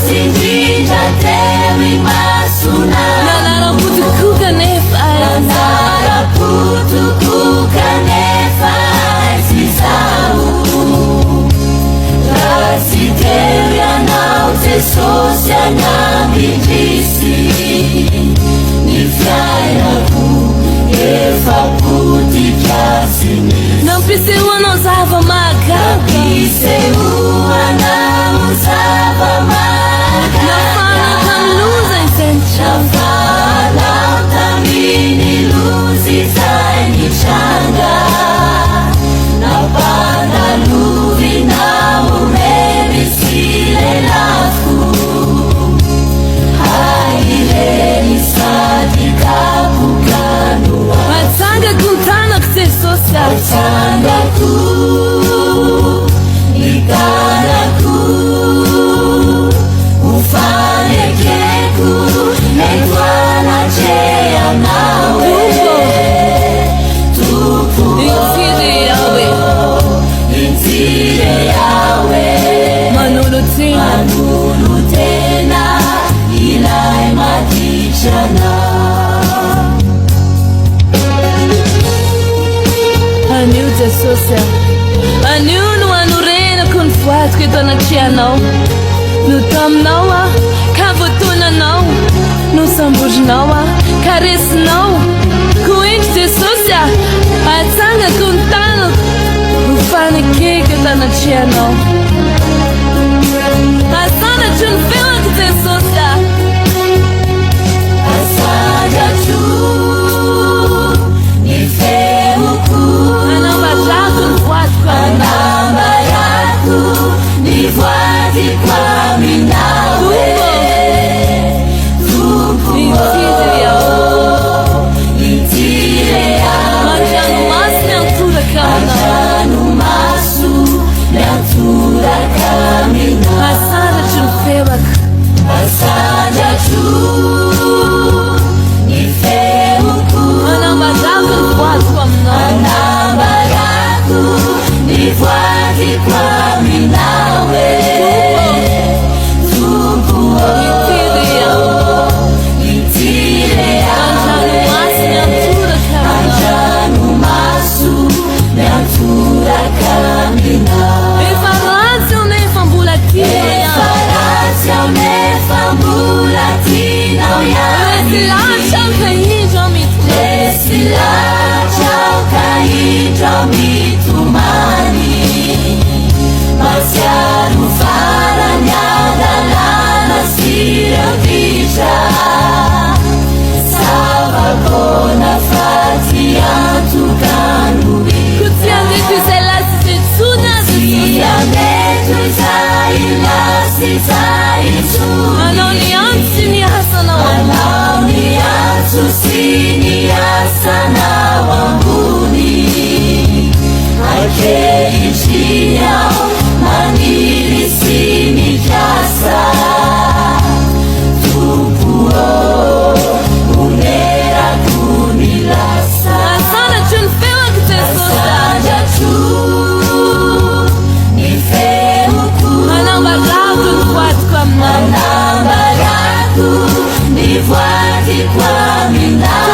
Sindrinja temi masuna Nanaraputukuka nefa Nanaraputukuka nefa Zizau Rasiteria nau Jesosya nabidisi Nifyairaku Efa puti kiasini Nampiseua não usava maga Nampiseua não usava maga Nafala utamini luzi zaini changa Napanda luvi na umemi sile lafu Haileni sadika kukanua Matanga kuntana kutesosa Matanga ku Nikana ku Ufane keku Netwana chea nawe Tupu Intire yawe Intire yawe Manulu tena Ilai matichana Aniu tesosa Aniu no anurena kun fuat que tô na tia não No tam não Cavotuna não No sambuj não Caris não Kuinch tesosa Atanga kuntano Ufane que tá na tia não Asana chun fila que tesosa Asada chu Nifeuku Anambajaku fuat kwa Anamba yaku Nifwati kwa minawe Tupu Intire yawe Intire yawe Manjanu mas nyantura kamina Manjanu masu Nyantura kamina Asana chun fila Asada chu Nifeuku Anambajaku fuat kwa mna Anamba yaku Nifwati kwa minawe Tupu Intire yawe Intire Manjanu yawe mas nyantura kamina Manjanu masu Nyantura kamina Efarazio nefambulatina Farazia unefambulatina Lesila chaukainja mitu Lesila chaukainja mitumani Masiaru fara nyadalana siravisha Savagona fatia tukanuri Kutia netu zelasi zetsuna Sia metu zailasi zaituni Anoni ansi ni hasana wangu Anaoni atusini asana wanguni Ake ichinyao manili sini jasa Tupuo unera kunilasa Asana chun fila kutesosa Asanja chu Nifeuku Anambajaku fuat kwa mna Anamba yaku Nifwati kwa minawe